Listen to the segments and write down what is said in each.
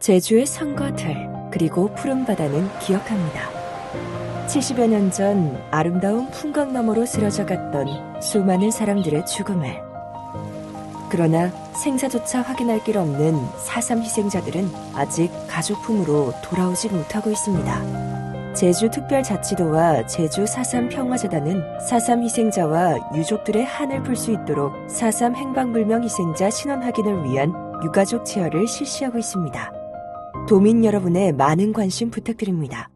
제주의 산과 들, 그리고 푸른 바다는 기억합니다. 70여 년 전 아름다운 풍광 너머로 쓰러져 갔던 수많은 사람들의 죽음을. 그러나 생사조차 확인할 길 없는 4.3 희생자들은 아직 가족품으로 돌아오지 못하고 있습니다. 제주특별자치도와 제주 4.3 평화재단은 4.3 희생자와 유족들의 한을 풀 수 있도록 4.3 행방불명 희생자 신원 확인을 위한 유가족 체험을 실시하고 있습니다. 도민 여러분의 많은 관심 부탁드립니다.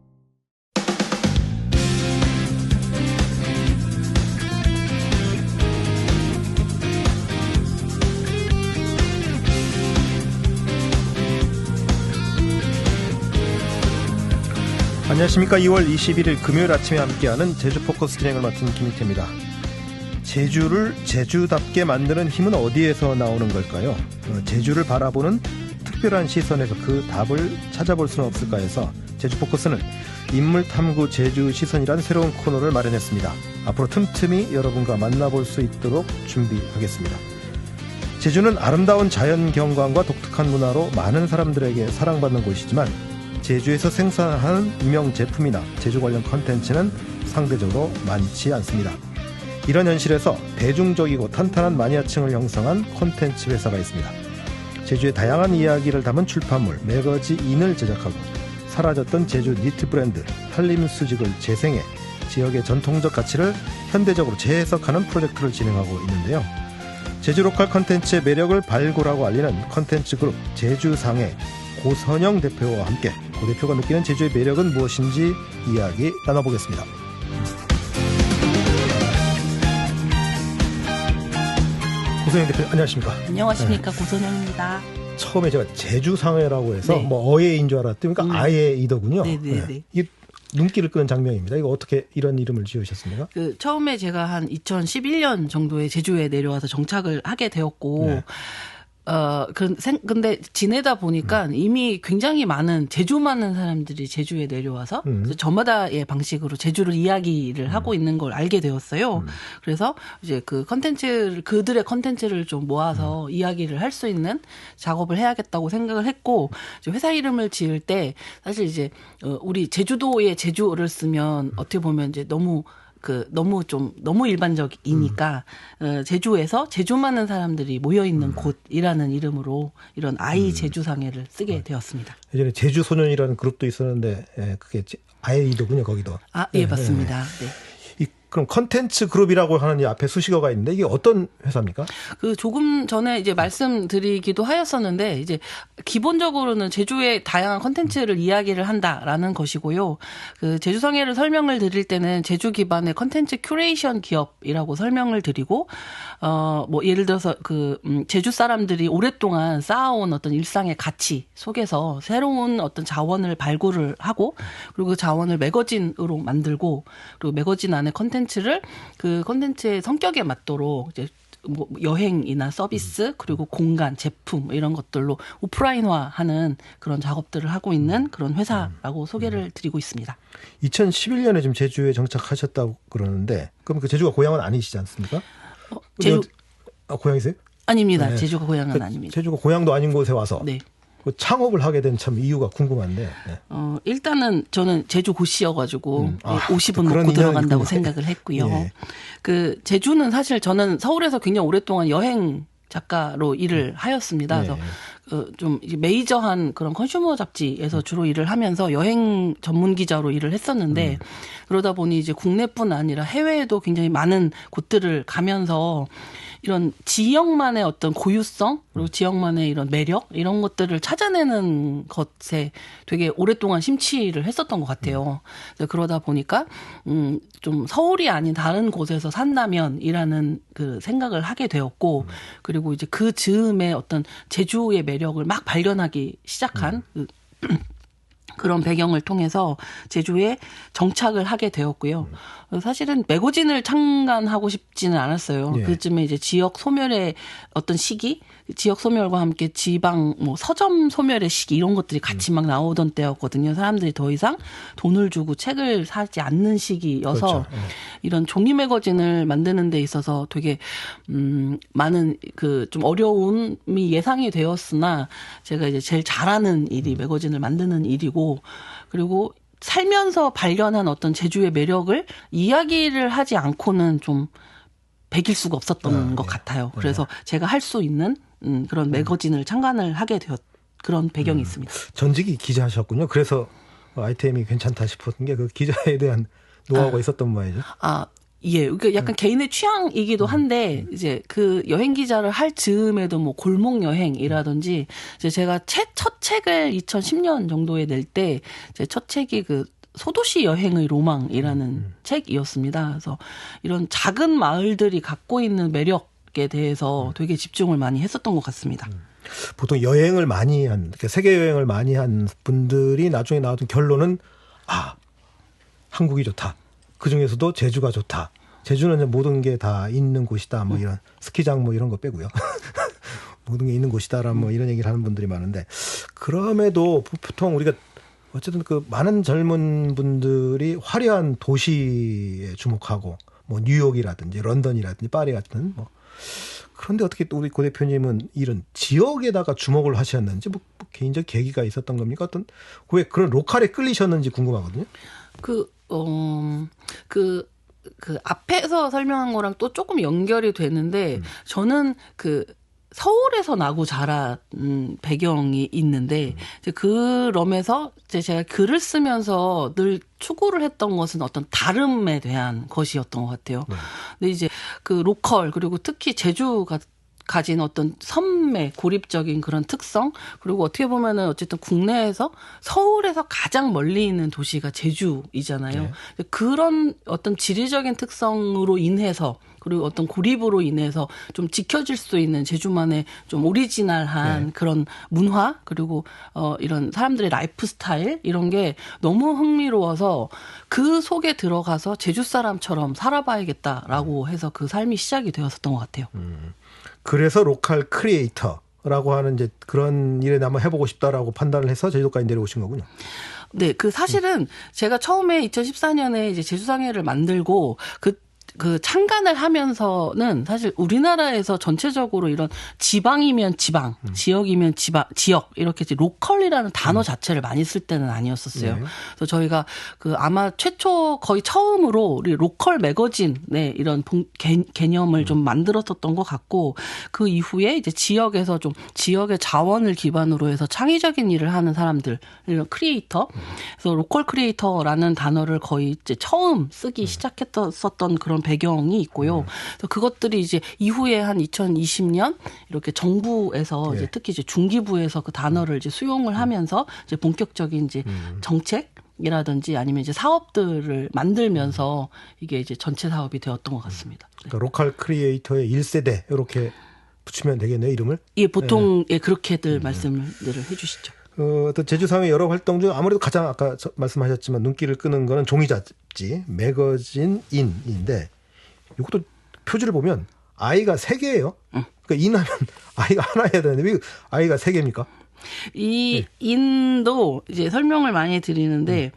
안녕하십니까. 2월 21일 금요일 아침에 함께하는 제주포커스 진행을 맡은 김익태입니다. 제주를 제주답게 만드는 힘은 어디에서 나오는 걸까요? 제주를 바라보는 특별한 시선에서 그 답을 찾아볼 수는 없을까 해서 제주포커스는 인물탐구 제주 시선이라는 새로운 코너를 마련했습니다. 앞으로 틈틈이 여러분과 만나볼 수 있도록 준비하겠습니다. 제주는 아름다운 자연경관과 독특한 문화로 많은 사람들에게 사랑받는 곳이지만 제주에서 생산하는 유명 제품이나 제주 관련 컨텐츠는 상대적으로 많지 않습니다. 이런 현실에서 대중적이고 탄탄한 마니아층을 형성한 콘텐츠 회사가 있습니다. 제주의 다양한 이야기를 담은 출판물 매거진을 제작하고 사라졌던 제주 니트 브랜드 한림수직을 재생해 지역의 전통적 가치를 현대적으로 재해석하는 프로젝트를 진행하고 있는데요. 제주 로컬 콘텐츠의 매력을 발굴하고 알리는 콘텐츠 그룹 제주상의 고선영 대표와 함께 고 대표가 느끼는 제주의 매력은 무엇인지 이야기 나눠보겠습니다. 고선영 대표 안녕하십니까? 안녕하십니까. 네. 고선영입니다. 처음에 제가 제주상회라고 해서 네. 뭐 어예인 줄 알았더니 그러니까 아예이더군요. 네네네. 네. 이 눈길을 끄는 장면입니다. 이거 어떻게 이런 이름을 지으셨습니까? 처음에 제가 한 2011년 정도에 제주에 내려와서 정착을 하게 되었고 네. 근데 지내다 보니까 이미 굉장히 제주 많은 사람들이 제주에 내려와서 저마다의 방식으로 제주를 이야기를 하고 있는 걸 알게 되었어요. 그래서 이제 그들의 컨텐츠를 좀 모아서 이야기를 할 수 있는 작업을 해야겠다고 생각을 했고, 회사 이름을 지을 때 사실 이제, 우리 제주도의 제주를 쓰면 어떻게 보면 이제 너무 일반적이니까, 제주에서 제주 많은 사람들이 모여있는 곳이라는 이름으로 이런 아이 제주상회를 쓰게 되었습니다. 예전에 제주소년이라는 그룹도 있었는데, 그게 아이더군요, 거기도. 예, 맞습니다. 네. 그럼 컨텐츠 그룹이라고 하는 이 앞에 수식어가 있는데 이게 어떤 회사입니까? 조금 전에 이제 말씀드리기도 하였었는데, 이제 기본적으로는 제주의 다양한 컨텐츠를 이야기를 한다라는 것이고요. 제주상회를 설명을 드릴 때는 제주 기반의 컨텐츠 큐레이션 기업이라고 설명을 드리고, 뭐 예를 들어서 제주 사람들이 오랫동안 쌓아온 어떤 일상의 가치 속에서 새로운 어떤 자원을 발굴을 하고, 그리고 그 자원을 매거진으로 만들고, 그리고 매거진 안에 컨텐츠를 그 컨텐츠의 성격에 맞도록 이제 뭐 여행이나 서비스 그리고 공간, 제품 이런 것들로 오프라인화하는 그런 작업들을 하고 있는 그런 회사라고 소개를 드리고 있습니다. 2011년에 지금 제주에 정착하셨다고 그러는데 그럼 그 제주가 고향은 아니시지 않습니까? 고향이세요? 아닙니다. 네. 제주가 고향은 아닙니다. 제주가 고향도 아닌 곳에 와서 네. 창업을 하게 된 참 이유가 궁금한데. 네. 일단은 저는 제주 고씨여가지고 50은 먹고 들어간다고 생각을 했고요. 예. 제주는 사실 저는 서울에서 굉장히 오랫동안 여행 작가로 일을 하였습니다. 그래서 좀 메이저한 그런 컨슈머 잡지에서 주로 일을 하면서 여행 전문 기자로 일을 했었는데 그러다 보니 이제 국내뿐 아니라 해외에도 굉장히 많은 곳들을 가면서 이런 지역만의 어떤 고유성 그리고 지역만의 이런 매력 이런 것들을 찾아내는 것에 되게 오랫동안 심취를 했었던 것 같아요. 그래서 그러다 보니까 좀 서울이 아닌 다른 곳에서 산다면이라는 그 생각을 하게 되었고 그리고 이제 그 즈음에 어떤 제주의 매력을 막 발견하기 시작한 그런 배경을 통해서 제주에 정착을 하게 되었고요. 사실은 매거진을 창간하고 싶지는 않았어요. 예. 그쯤에 이제 지역 소멸의 어떤 시기, 지역 소멸과 함께 지방 뭐 서점 소멸의 시기 이런 것들이 같이 막 나오던 때였거든요. 사람들이 더 이상 돈을 주고 책을 사지 않는 시기여서 그렇죠. 예. 이런 종이 매거진을 만드는 데 있어서 되게 많은 그 좀 어려움이 예상이 되었으나 제가 이제 제일 잘하는 일이 매거진을 만드는 일이고 그리고 살면서 발견한 어떤 제주의 매력을 이야기를 하지 않고는 좀 배길 수가 없었던 것 같아요. 그래서 제가 할 수 있는 그런 매거진을 창간을 하게 되었 그런 배경이 있습니다. 전직이 기자하셨군요. 그래서 아이템이 괜찮다 싶었던 게 그 기자에 대한 노하우가 있었던 모양이죠. 예. 그러니까 약간 개인의 취향이기도 한데, 이제 그 여행 기자를 할 즈음에도 뭐 골목 여행이라든지, 이제 제가 첫 책을 2010년 정도에 낼 때, 제 첫 책이 그 소도시 여행의 로망이라는 책이었습니다. 그래서 이런 작은 마을들이 갖고 있는 매력에 대해서 되게 집중을 많이 했었던 것 같습니다. 보통 여행을 많이 한, 그러니까 세계 여행을 많이 한 분들이 나중에 나왔던 결론은, 한국이 좋다. 그 중에서도 제주가 좋다. 제주는 이제 모든 게 다 있는 곳이다. 뭐 이런 스키장 뭐 이런 거 빼고요. 모든 게 있는 곳이다라 뭐 이런 얘기를 하는 분들이 많은데 그럼에도 보통 우리가 어쨌든 그 많은 젊은 분들이 화려한 도시에 주목하고 뭐 뉴욕이라든지 런던이라든지 파리 같은 뭐 그런데 어떻게 또 우리 고 대표님은 이런 지역에다가 주목을 하셨는지 뭐 개인적 계기가 있었던 겁니까? 어떤 왜 그런 로컬에 끌리셨는지 궁금하거든요. 그 앞에서 설명한 거랑 또 조금 연결이 되는데 저는 그 서울에서 나고 자란 배경이 있는데 이제 그러면서 이제 제가 글을 쓰면서 늘 추구를 했던 것은 어떤 다름에 대한 것이었던 것 같아요. 근데 이제 그 로컬 그리고 특히 제주가 가진 어떤 선매, 고립적인 그런 특성, 그리고 어떻게 보면은 어쨌든 국내에서 서울에서 가장 멀리 있는 도시가 제주이잖아요. 네. 그런 어떤 지리적인 특성으로 인해서 그리고 어떤 고립으로 인해서 좀 지켜질 수 있는 제주만의 좀 오리지널한 그런 문화 그리고 이런 사람들의 라이프 스타일 이런 게 너무 흥미로워서 그 속에 들어가서 제주 사람처럼 살아봐야겠다라고 해서 그 삶이 시작이 되었었던 것 같아요. 그래서 로컬 크리에이터라고 하는 이제 그런 일에 한번 해보고 싶다라고 판단을 해서 제주도까지 내려오신 거군요. 네, 그 사실은 제가 처음에 2014년에 이제 제주상해를 만들고 그 창간을 하면서는 사실 우리나라에서 전체적으로 이런 지방이면 지방, 지역이면 지역 이렇게 로컬이라는 단어 자체를 많이 쓸 때는 아니었었어요. 네. 그래서 저희가 그 아마 최초 거의 처음으로 우리 로컬 매거진의 이런 개념을 좀 만들었었던 것 같고 그 이후에 이제 지역에서 좀 지역의 자원을 기반으로 해서 창의적인 일을 하는 사람들, 이런 크리에이터, 그래서 로컬 크리에이터라는 단어를 거의 이제 처음 쓰기 시작했었던 그런 배경이 있고요. 그래서 그것들이 이제 이후에 한 2020년 이렇게 정부에서 이제 특히 이제 중기부에서 그 단어를 이제 수용을 하면서 이제 본격적인 이제 정책이라든지 아니면 이제 사업들을 만들면서 이게 이제 전체 사업이 되었던 것 같습니다. 그러니까 로컬 크리에이터의 1세대 이렇게 붙이면 되겠네요, 이름을? 예, 보통 예, 그렇게들 말씀을 해주시죠. 또 제주상해 여러 활동 중 아무래도 가장 아까 말씀하셨지만 눈길을 끄는 거는 종이 잡지, 매거진 인인데 이것도 표지를 보면 아이가 3개예요. 그러니까 인하면 아이가 하나 해야 되는데 왜 아이가 3개입니까? 이 인도 이제 설명을 많이 드리는데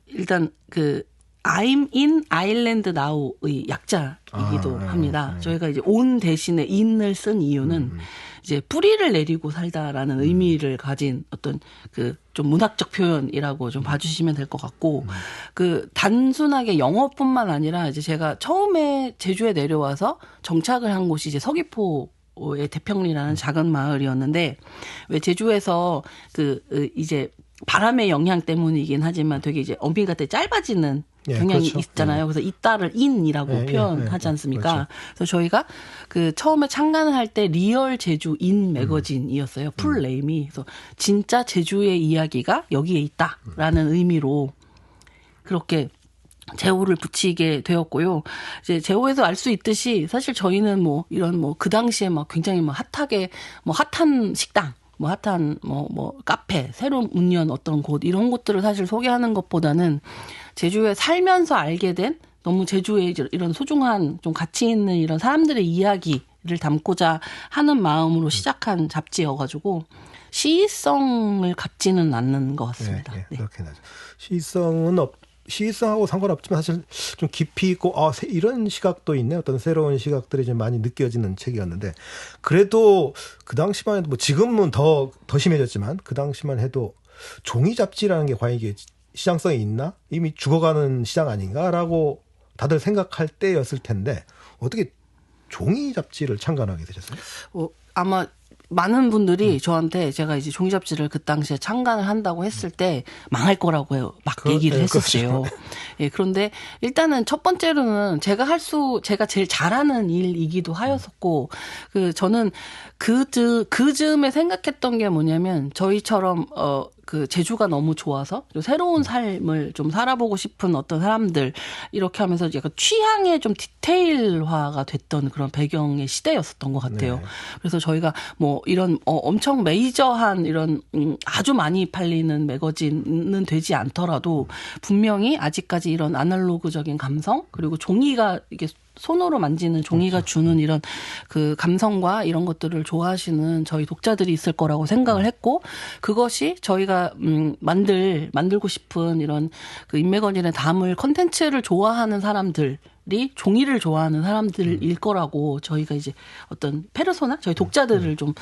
일단 그 I'm in Ireland now의 약자이기도 합니다. 저희가 이제 온 대신에 in을 쓴 이유는 이제 뿌리를 내리고 살다라는 의미를 가진 어떤 그 좀 문학적 표현이라고 좀 봐주시면 될 것 같고 그 단순하게 영어뿐만 아니라 이제 제가 처음에 제주에 내려와서 정착을 한 곳이 이제 서귀포의 대평리라는 작은 마을이었는데 왜 제주에서 이제 바람의 영향 때문이긴 하지만 되게 이제 어미가 되게 짧아지는 경향이 그렇죠. 있잖아요. 그래서 이따를 인이라고 표현하지 않습니까? 그렇죠. 그래서 저희가 그 처음에 창간을 할 때 리얼 제주 인 매거진이었어요. 풀 네임이. 그래서 진짜 제주의 이야기가 여기에 있다라는 의미로 그렇게 제호를 붙이게 되었고요. 이제 제호에서 알 수 있듯이 사실 저희는 뭐 이런 뭐 그 당시에 막 굉장히 뭐 핫하게 뭐 핫한 식당 뭐 핫한 뭐 카페, 새로운 문 연 어떤 곳 이런 곳들을 사실 소개하는 것보다는 제주에 살면서 알게 된 너무 제주의 이런 소중한 좀 가치 있는 이런 사람들의 이야기를 담고자 하는 마음으로 시작한 잡지여가지고 시의성을 갖지는 않는 것 같습니다. 네. 그렇게 나죠. 시의성하고 상관없지만 사실 좀 깊이 있고 이런 시각도 있네. 어떤 새로운 시각들이 좀 많이 느껴지는 책이었는데 그래도 그 당시만 해도 뭐 지금은 더 심해졌지만 그 당시만 해도 종이 잡지라는 게 과연 이게 시장성이 있나? 이미 죽어가는 시장 아닌가라고 다들 생각할 때였을 텐데 어떻게 종이 잡지를 창간하게 되셨어요? 아마 많은 분들이 저한테 제가 이제 종이 잡지를 그 당시에 창간을 한다고 했을 때 망할 거라고 막 얘기를 했었어요. 예, 그런데 일단은 첫 번째로는 제가 제일 잘하는 일이기도 하였었고, 저는 그 즈음에 생각했던 게 뭐냐면 저희처럼 그 제주가 너무 좋아서 새로운 삶을 좀 살아보고 싶은 어떤 사람들 이렇게 하면서 약간 취향의 좀 디테일화가 됐던 그런 배경의 시대였었던 것 같아요. 네. 그래서 저희가 뭐 이런 엄청 메이저한 이런 아주 많이 팔리는 매거진은 되지 않더라도 분명히 아직까지 이런 아날로그적인 감성 그리고 종이가 이게 손으로 만지는 종이가 주는 이런 그 감성과 이런 것들을 좋아하시는 저희 독자들이 있을 거라고 생각을 했고 거것이 저희가 만들고 싶은 이런 그 인매거진에 담을 콘텐츠를 좋아하는 사람들이 종이를 좋아하는 사람들일 거라고 저희가 이제 어떤 페르소나 저희 독자들을 좀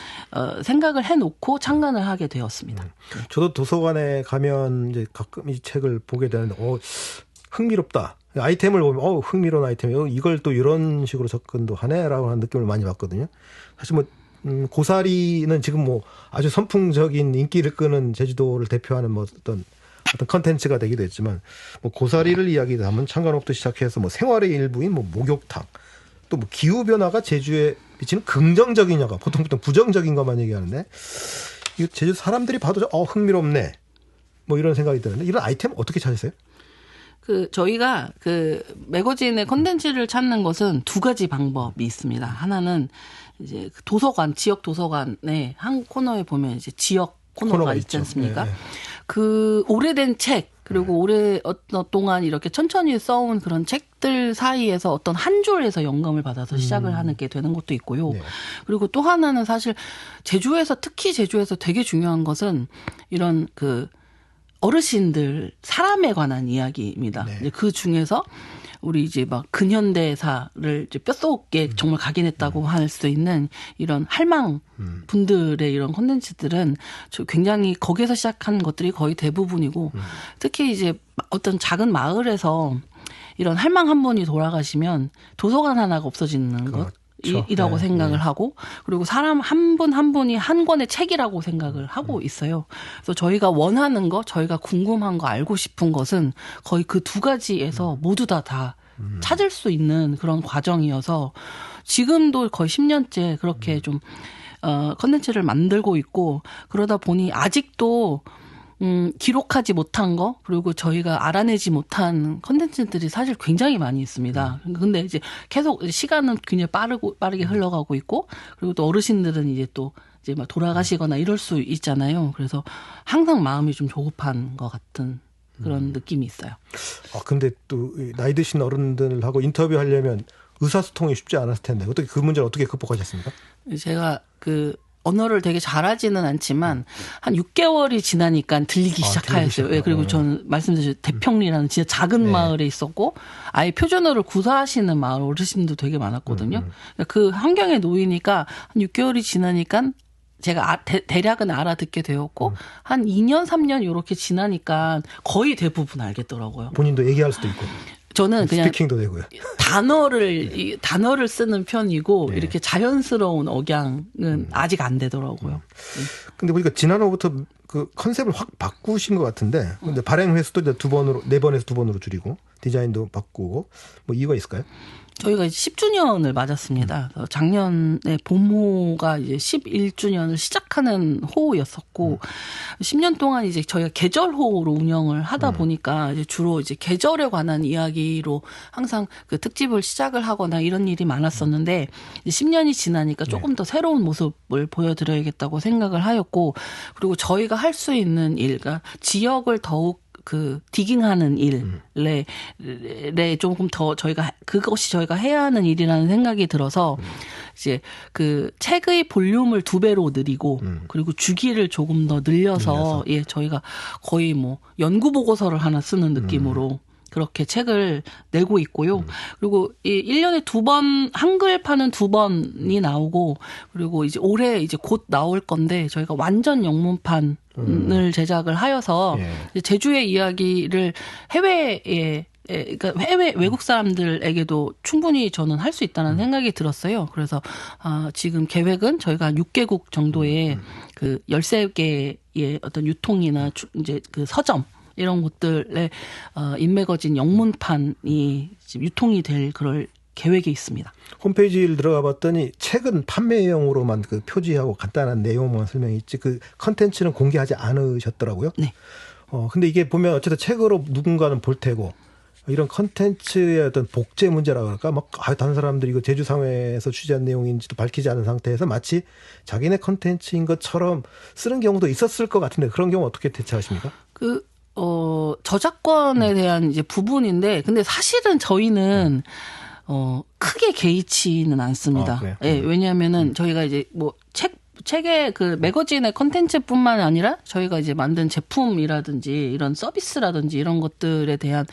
생각을 해놓고 창간을 하게 되었습니다. 저도 도서관에 가면 이제 가끔 이 책을 보게 되는데 흥미롭다. 아이템을 보면 흥미로운 아이템이요. 이걸 또 이런 식으로 접근도 하네라고 하는 느낌을 많이 받거든요. 사실 뭐 고사리는 지금 뭐 아주 선풍적인 인기를 끄는 제주도를 대표하는 뭐 어떤 컨텐츠가 되기도 했지만 뭐 고사리를 이야기하면 창간호부터 시작해서 뭐 생활의 일부인 뭐 목욕탕 또 뭐 기후 변화가 제주에 미치는 긍정적인 영향 보통 부정적인 것만 얘기하는데 이 제주 사람들이 봐도 흥미롭네 뭐 이런 생각이 드는데 이런 아이템 어떻게 찾으세요? 저희가 매거진의 콘텐츠를 찾는 것은 두 가지 방법이 있습니다. 하나는 이제 도서관, 지역 도서관의 한 코너에 보면 이제 지역 코너가 있지 않습니까? 네. 그 오래된 책, 그리고 오랫동안 이렇게 천천히 써온 그런 책들 사이에서 어떤 한 줄에서 영감을 받아서 시작을 하는 게 되는 것도 있고요. 네. 그리고 또 하나는 사실 특히 제주에서 되게 중요한 것은 이런 어르신들 사람에 관한 이야기입니다. 네. 그 중에서 우리 이제 막 근현대사를 이제 뼛속에 정말 각인했다고 할 수 있는 이런 할망 분들의 이런 콘텐츠들은 굉장히 거기에서 시작한 것들이 거의 대부분이고 특히 이제 어떤 작은 마을에서 이런 할망 한 분이 돌아가시면 도서관 하나가 없어지는 것. 이라고 생각을 하고 그리고 사람 한 분 한 분이 한 권의 책이라고 생각을 하고 있어요. 그래서 저희가 원하는 거, 저희가 궁금한 거, 알고 싶은 것은 거의 그 두 가지에서 모두 다 찾을 수 있는 그런 과정이어서 지금도 거의 10년째 그렇게 좀 컨텐츠를 만들고 있고 그러다 보니 아직도 기록하지 못한 거 그리고 저희가 알아내지 못한 컨텐츠들이 사실 굉장히 많이 있습니다. 근데 이제 계속 시간은 굉장히 빠르게 흘러가고 있고 그리고 또 어르신들은 이제 막 돌아가시거나 이럴 수 있잖아요. 그래서 항상 마음이 좀 조급한 것 같은 그런 느낌이 있어요. 근데 또 나이 드신 어른들하고 인터뷰하려면 의사소통이 쉽지 않았을 텐데 어떻게 그 문제를 어떻게 극복하셨습니까? 제가 언어를 되게 잘하지는 않지만 한 6개월이 지나니까 들리기 시작하였어요. 예, 그리고 저는 말씀드린 대평리라는 진짜 작은 마을에 있었고 아예 표준어를 구사하시는 마을 어르신도 되게 많았거든요. 그 환경에 놓이니까 한 6개월이 지나니까 제가 대략은 알아듣게 되었고 한 2년 3년 이렇게 지나니까 거의 대부분 알겠더라고요. 본인도 얘기할 수도 있고. 저는 그냥 스피킹도 되고요. 단어를 쓰는 편이고 이렇게 자연스러운 억양은 아직 안 되더라고요. 근데 보니까 지난해부터 그 컨셉을 확 바꾸신 것 같은데 근데 발행 횟수도 이제 4번에서 2번으로 줄이고 디자인도 바꾸고 뭐 이유가 있을까요? 저희가 이제 10주년을 맞았습니다. 작년에 봄호가 이제 11주년을 시작하는 호였었고, 10년 동안 이제 저희가 계절호로 운영을 하다 보니까 이제 주로 이제 계절에 관한 이야기로 항상 그 특집을 시작을 하거나 이런 일이 많았었는데, 이제 10년이 지나니까 조금 더 새로운 모습을 보여드려야겠다고 생각을 하였고, 그리고 저희가 할 수 있는 일, 그러니까 지역을 더욱 그 디깅하는 일에 조금 더 그것이 저희가 해야 하는 일이라는 생각이 들어서 이제 그 책의 볼륨을 2배로 늘리고 그리고 주기를 조금 더 늘려서 예, 저희가 거의 뭐 연구 보고서를 하나 쓰는 느낌으로 그렇게 책을 내고 있고요. 그리고 이 1년에 2번 한글판은 2번이 나오고 그리고 이제 올해 이제 곧 나올 건데 저희가 완전 영문판을 제작을 하여서 이제 제주의 이야기를 해외에 그러니까 해외 외국 사람들에게도 충분히 저는 할 수 있다는 생각이 들었어요. 그래서 지금 계획은 저희가 한 6개국 정도의 그 13개의 어떤 유통이나 이제 그 서점 이런 곳들의 인매거진 영문판이 지금 유통이 될 그럴 계획이 있습니다. 홈페이지를 들어가 봤더니 책은 판매용으로만 그 표지하고 간단한 내용만 설명이 있지 그 컨텐츠는 공개하지 않으셨더라고요. 네. 근데 이게 보면 어쨌든 책으로 누군가는 볼 테고 이런 컨텐츠의 어떤 복제 문제라 그럴까? 막 다른 사람들이 이거 제주상회에서 취재한 내용인지도 밝히지 않은 상태에서 마치 자기네 컨텐츠인 것처럼 쓰는 경우도 있었을 것 같은데 그런 경우 어떻게 대처하십니까? 저작권에 대한 이제 부분인데, 근데 사실은 저희는, 크게 개의치는 않습니다. 예, 왜냐하면은 저희가 이제 뭐 책의 그 매거진의 컨텐츠뿐만 아니라 저희가 이제 만든 제품이라든지 이런 서비스라든지 이런 것들에 대한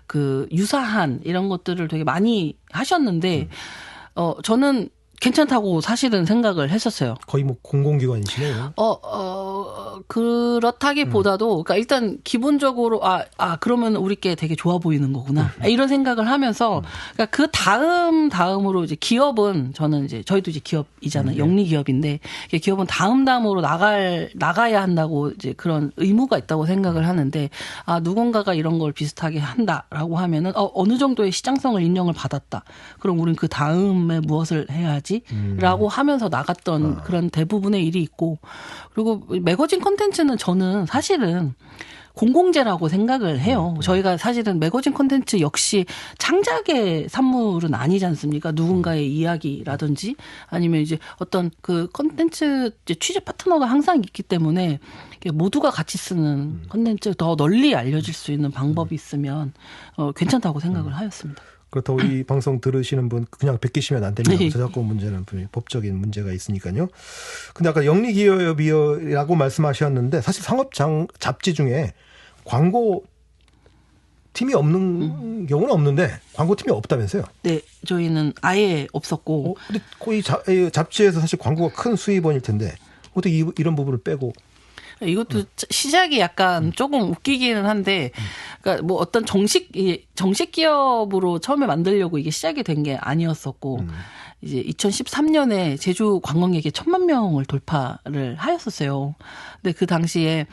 그 유사한 이런 것들을 되게 많이 하셨는데, 저는 괜찮다고 사실은 생각을 했었어요. 거의 뭐 공공기관이시네요. 그렇다기보다도, 그러니까 일단 기본적으로, 그러면 우리께 되게 좋아 보이는 거구나. 이런 생각을 하면서, 그러니까 그 다음으로 이제 기업은 저는 이제, 저희도 이제 기업이잖아요. 영리 기업인데, 기업은 다음으로 나가야 한다고 이제 그런 의무가 있다고 생각을 하는데, 누군가가 이런 걸 비슷하게 한다라고 하면은, 어느 정도의 시장성을 인정을 받았다. 그럼 우린 그 다음에 무엇을 해야지? 라고 하면서 나갔던 그런 대부분의 일이 있고, 그리고 매거진 콘텐츠는 저는 사실은 공공재라고 생각을 해요. 저희가 사실은 매거진 콘텐츠 역시 창작의 산물은 아니지 않습니까? 누군가의 이야기라든지 아니면 이제 어떤 그 콘텐츠 취재 파트너가 항상 있기 때문에 모두가 같이 쓰는 콘텐츠 더 널리 알려질 수 있는 방법이 있으면 괜찮다고 생각을 하였습니다. 그렇다고 이 방송 들으시는 분 그냥 베끼시면 안 됩니다. 저작권 문제는 법적인 문제가 있으니까요. 근데 아까 영리기업이라고 말씀하셨는데 사실 상업 잡지 중에 광고 팀이 없는 경우는 없는데 광고 팀이 없다면서요? 네, 저희는 아예 없었고. 근데 거의 잡지에서 사실 광고가 큰 수입원일 텐데 어떻게 이런 부분을 빼고? 이것도 시작이 약간 조금 웃기기는 한데, 그러니까 뭐 어떤 정식 기업으로 처음에 만들려고 이게 시작이 된 게 아니었었고, 이제 2013년에 제주 관광객이 1,000만 명을 돌파를 하였었어요. 근데 그 당시에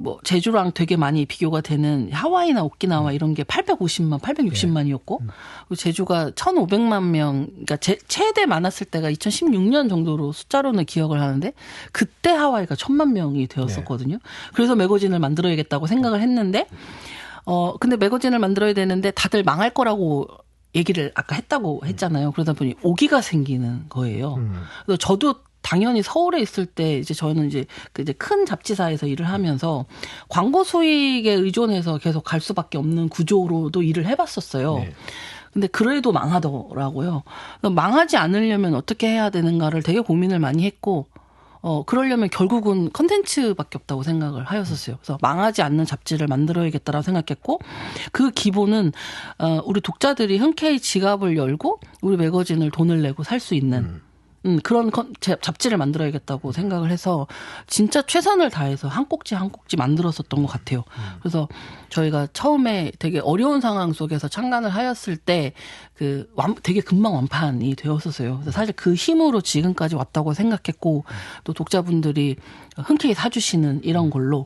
뭐 제주랑 되게 많이 비교가 되는 하와이나 오키나와 이런 게 850만, 860만이었고 제주가 1,500만 명, 그러니까 최대 많았을 때가 2016년 정도로 숫자로는 기억을 하는데 그때 하와이가 1,000만 명이 되었었거든요. 그래서 매거진을 만들어야겠다고 생각을 했는데 근데 매거진을 만들어야 되는데 다들 망할 거라고 얘기를 아까 했다고 했잖아요. 그러다 보니 오기가 생기는 거예요. 그래서 저도 당연히 서울에 있을 때 이제 저는 이제 큰 잡지사에서 일을 하면서 광고 수익에 의존해서 계속 갈 수밖에 없는 구조로도 일을 해봤었어요. 네. 근데 그래도 망하더라고요. 망하지 않으려면 어떻게 해야 되는가를 되게 고민을 많이 했고, 그러려면 결국은 컨텐츠밖에 없다고 생각을 하였었어요. 그래서 망하지 않는 잡지를 만들어야겠다라고 생각했고, 그 기본은, 우리 독자들이 흔쾌히 지갑을 열고, 우리 매거진을 돈을 내고 살 수 있는, 그런 잡지를 만들어야겠다고 생각을 해서 진짜 최선을 다해서 한 꼭지 한 꼭지 만들었었던 것 같아요. 그래서 저희가 처음에 되게 어려운 상황 속에서 창간을 하였을 때 되게 금방 완판이 되었었어요. 그래서 사실 그 힘으로 지금까지 왔다고 생각했고 또 독자분들이 흔쾌히 사주시는 이런 걸로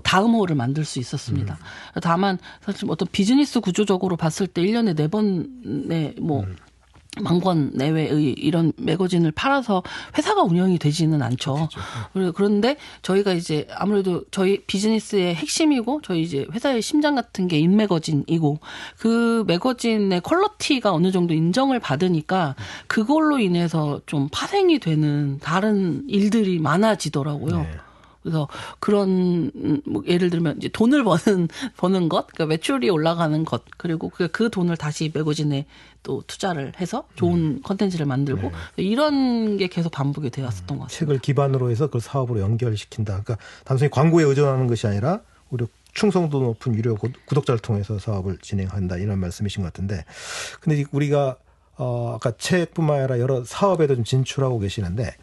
다음호를 만들 수 있었습니다. 다만 사실 어떤 비즈니스 구조적으로 봤을 때 1년에 4번의 뭐 만권 내외의 이런 매거진을 팔아서 회사가 운영이 되지는 않죠. 그렇죠. 그런데 저희가 이제 아무래도 저희 비즈니스의 핵심이고 저희 이제 회사의 심장 같은 게 인매거진이고 그 매거진의 퀄리티가 어느 정도 인정을 받으니까 그걸로 인해서 좀 파생이 되는 다른 일들이 많아지더라고요. 네. 그래서 그런 뭐 예를 들면 이제 돈을 버는 것, 그러니까 매출이 올라가는 것, 그리고 그 돈을 다시 매거진에 또 투자를 해서 좋은 컨텐츠를 만들고 이런 게 계속 반복이 되었었던 것 같습니다. 책을 기반으로 해서 그걸 사업으로 연결시킨다. 그러니까 단순히 광고에 의존하는 것이 아니라 오히려 충성도 높은 유료 구독자를 통해서 사업을 진행한다 이런 말씀이신 것 같은데, 근데 우리가 아까 책뿐만 아니라 여러 사업에도 좀 진출하고 계시는데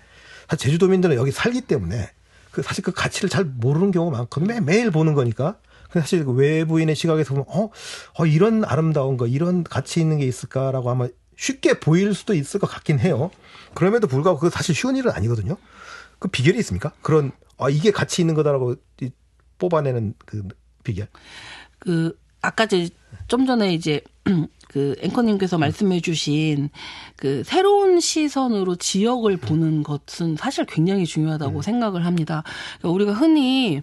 사실 제주도민들은 여기 살기 때문에 사실 그 가치를 잘 모르는 경우가 많거든요. 매일 보는 거니까. 사실 그 외부인의 시각에서 보면 이런 아름다운 거, 이런 가치 있는 게 있을까라고 아마 쉽게 보일 수도 있을 것 같긴 해요. 그럼에도 불구하고 그거 사실 쉬운 일은 아니거든요. 그 비결이 있습니까? 그런 이게 가치 있는 거다라고 뽑아내는 그 비결. 아까 좀 전에 이제 그 앵커님께서 말씀해주신 그 새로운 시선으로 지역을 보는 것은 사실 굉장히 중요하다고 생각을 합니다. 그러니까 우리가 흔히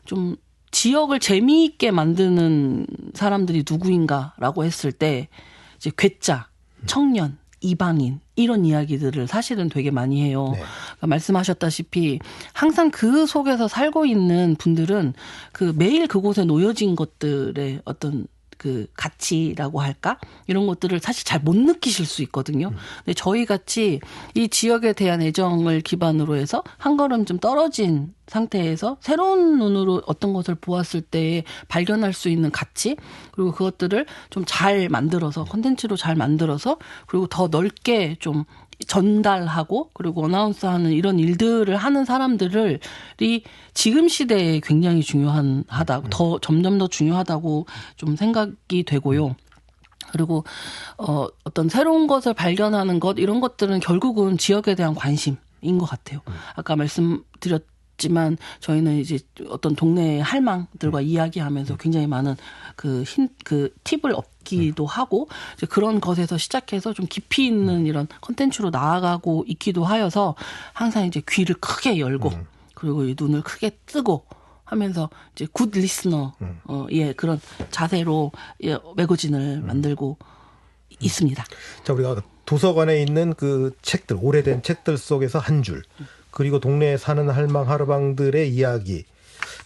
좀 지역을 재미있게 만드는 사람들이 누구인가라고 했을 때 이제 괴짜, 청년, 이방인 이런 이야기들을 사실은 되게 많이 해요. 네. 그러니까 말씀하셨다시피 항상 그 속에서 살고 있는 분들은 그 매일 그곳에 놓여진 것들의 어떤 그 가치라고 할까? 이런 것들을 사실 잘 못 느끼실 수 있거든요. 근데 저희 같이 이 지역에 대한 애정을 기반으로 해서 한 걸음 좀 떨어진 상태에서 새로운 눈으로 어떤 것을 보았을 때 발견할 수 있는 가치, 그리고 그것들을 좀 잘 만들어서 콘텐츠로 잘 만들어서 그리고 더 넓게 좀 전달하고 그리고 어나운스하는 이런 일들을 하는 사람들이 지금 시대에 굉장히 중요하다, 더 점점 더 중요하다고 좀 생각이 되고요. 그리고 어떤 새로운 것을 발견하는 것 이런 것들은 결국은 지역에 대한 관심인 것 같아요. 아까 말씀드렸지만 저희는 이제 어떤 동네의 할망들과 이야기하면서 굉장히 많은 그 팁을 얻기도 하고 이제 그런 것에서 시작해서 좀 깊이 있는 이런 컨텐츠로 나아가고 있기도 하여서 항상 이제 귀를 크게 열고 그리고 이 눈을 크게 뜨고 하면서 이제 굿 리스너 그런 자세로 매거진을 만들고 있습니다. 자, 우리가 도서관에 있는 그 책들, 오래된 책들 속에서 한 줄, 그리고 동네에 사는 할망 하르방들의 이야기.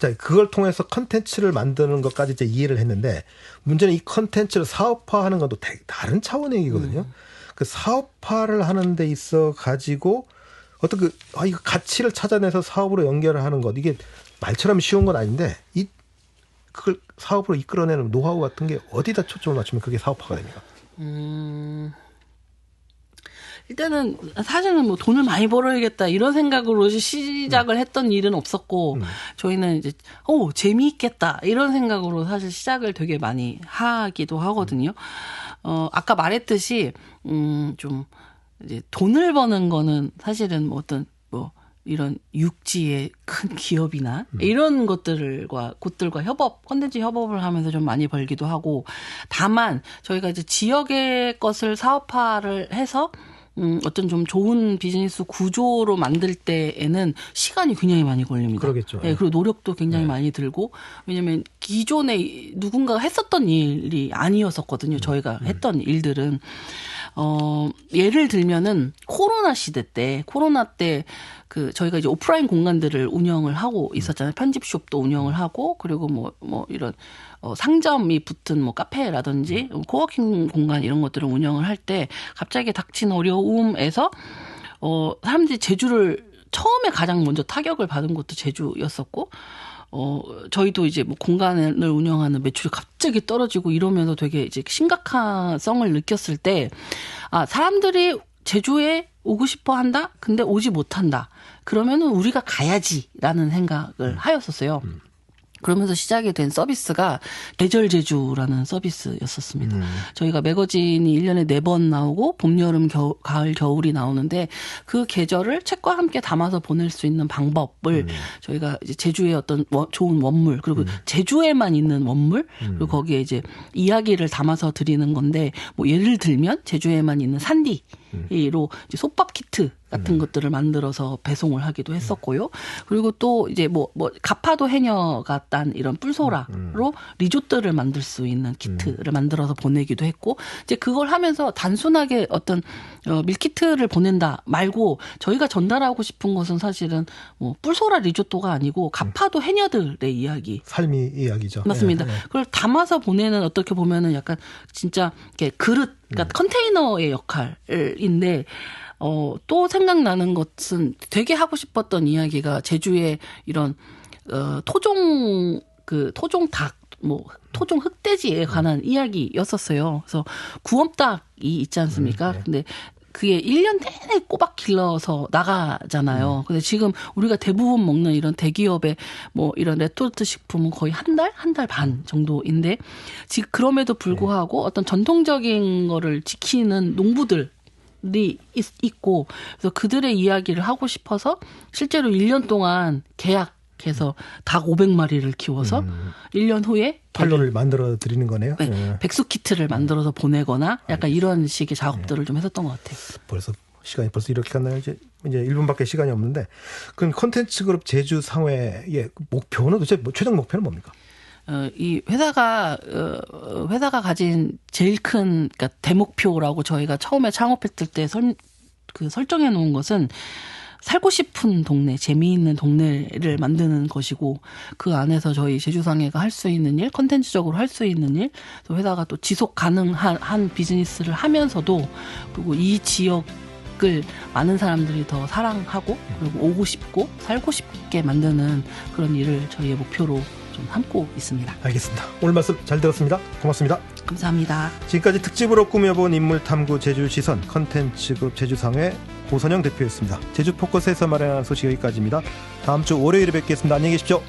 자, 그걸 통해서 컨텐츠를 만드는 것까지 이제 이해를 했는데, 문제는 이 컨텐츠를 사업화하는 것도 되게 다른 차원의 얘기거든요. 그 사업화를 하는 데 있어 가지고 어떤 이거 가치를 찾아내서 사업으로 연결을 하는 것, 이게 말처럼 쉬운 건 아닌데 그걸 사업으로 이끌어내는 노하우 같은 게 어디다 초점을 맞추면 그게 사업화가 됩니까? 일단은 사실은 뭐 돈을 많이 벌어야겠다 이런 생각으로 시작을 했던 일은 없었고 저희는 이제 재미있겠다 이런 생각으로 사실 시작을 되게 많이 하기도 하거든요. 아까 말했듯이 좀 이제 돈을 버는 거는 사실은 뭐 어떤 이런 육지의 큰 기업이나 이런 곳들과 컨텐츠 협업을 하면서 좀 많이 벌기도 하고, 다만 저희가 이제 지역의 것을 사업화를 해서 어떤 좀 좋은 비즈니스 구조로 만들 때에는 시간이 굉장히 많이 걸립니다. 그러겠죠. 네, 그리고 노력도 굉장히 많이 들고, 왜냐하면 기존에 누군가가 했었던 일이 아니었었거든요. 저희가 했던 일들은. 예를 들면은 코로나 때 저희가 이제 오프라인 공간들을 운영을 하고 있었잖아요. 편집숍도 운영을 하고, 그리고 뭐 이런 상점이 붙은 뭐 카페라든지 코워킹 공간 이런 것들을 운영을 할 때 갑자기 닥친 어려움에서 사람들이 제주를 처음에 가장 먼저 타격을 받은 것도 제주였었고, 저희도 이제 뭐 공간을 운영하는 매출이 갑자기 떨어지고 이러면서 되게 이제 심각성을 느꼈을 때, 사람들이 제주에 오고 싶어 한다? 근데 오지 못한다. 그러면은 우리가 가야지라는 생각을 하였었어요. 그러면서 시작이 된 서비스가 계절 제주라는 서비스였었습니다. 저희가 매거진이 1년에 4번 나오고 봄, 여름, 가을, 겨울이 나오는데 그 계절을 책과 함께 담아서 보낼 수 있는 방법을 저희가 이제 제주의 어떤 좋은 원물 그리고 제주에만 있는 원물 그리고 거기에 이제 이야기를 담아서 드리는 건데 뭐 예를 들면 제주에만 있는 산디로 이제 솥밥 키트 같은 것들을 만들어서 배송을 하기도 했었고요. 그리고 또 이제 뭐 가파도 해녀가 딴 이런 뿔소라로 리조트를 만들 수 있는 키트를 만들어서 보내기도 했고 이제 그걸 하면서 단순하게 어떤 밀키트를 보낸다 말고 저희가 전달하고 싶은 것은 사실은 뭐 뿔소라 리조또가 아니고 가파도 해녀들의 이야기. 삶의 이야기죠. 맞습니다. 그걸 담아서 보내는 어떻게 보면은 약간 진짜 이렇게 그릇, 그러니까 컨테이너의 역할인데 또 생각나는 것은 되게 하고 싶었던 이야기가 제주의 이런 토종 닭, 토종 흑돼지에 관한 이야기였었어요. 그래서 구엄닭이 있지 않습니까? 근데 그게 1년 내내 꼬박 길러서 나가잖아요. 근데 지금 우리가 대부분 먹는 이런 대기업의 뭐 이런 레토르트 식품은 거의 한 달 반 정도인데 지금 그럼에도 불구하고 어떤 전통적인 거를 지키는 농부들 있고 그래서 그들의 이야기를 하고 싶어서 실제로 1년 동안 계약해서 닭 500마리를 키워서 1년 후에 판로를 만들어 드리는 거네요. 네, 백숙 키트를 만들어서 보내거나 약간 이런 식의 작업들을 좀 했었던 것 같아요. 벌써 시간이 이렇게 갔나요? 이제 1분밖에 시간이 없는데 그럼 콘텐츠 그룹 제주 상회의 목표는 도대체 최종 목표는 뭡니까? 이 회사가 가진 제일 큰 그러니까 대목표라고 저희가 처음에 창업했을 때 설정해 놓은 것은 살고 싶은 동네, 재미있는 동네를 만드는 것이고 그 안에서 저희 제주상회가 할 수 있는 일, 콘텐츠적으로 할 수 있는 일, 또 회사가 또 지속 가능한 비즈니스를 하면서도 그리고 이 지역을 많은 사람들이 더 사랑하고 그리고 오고 싶고 살고 싶게 만드는 그런 일을 저희의 목표로 좀 삼고 있습니다. 알겠습니다. 오늘 말씀 잘 들었습니다. 고맙습니다. 감사합니다. 지금까지 특집으로 꾸며본 인물탐구 제주시선 컨텐츠그룹 제주상회 고선영 대표였습니다. 제주 포커스에서 마련한 소식 여기까지입니다. 다음 주 월요일에 뵙겠습니다. 안녕히 계십시오.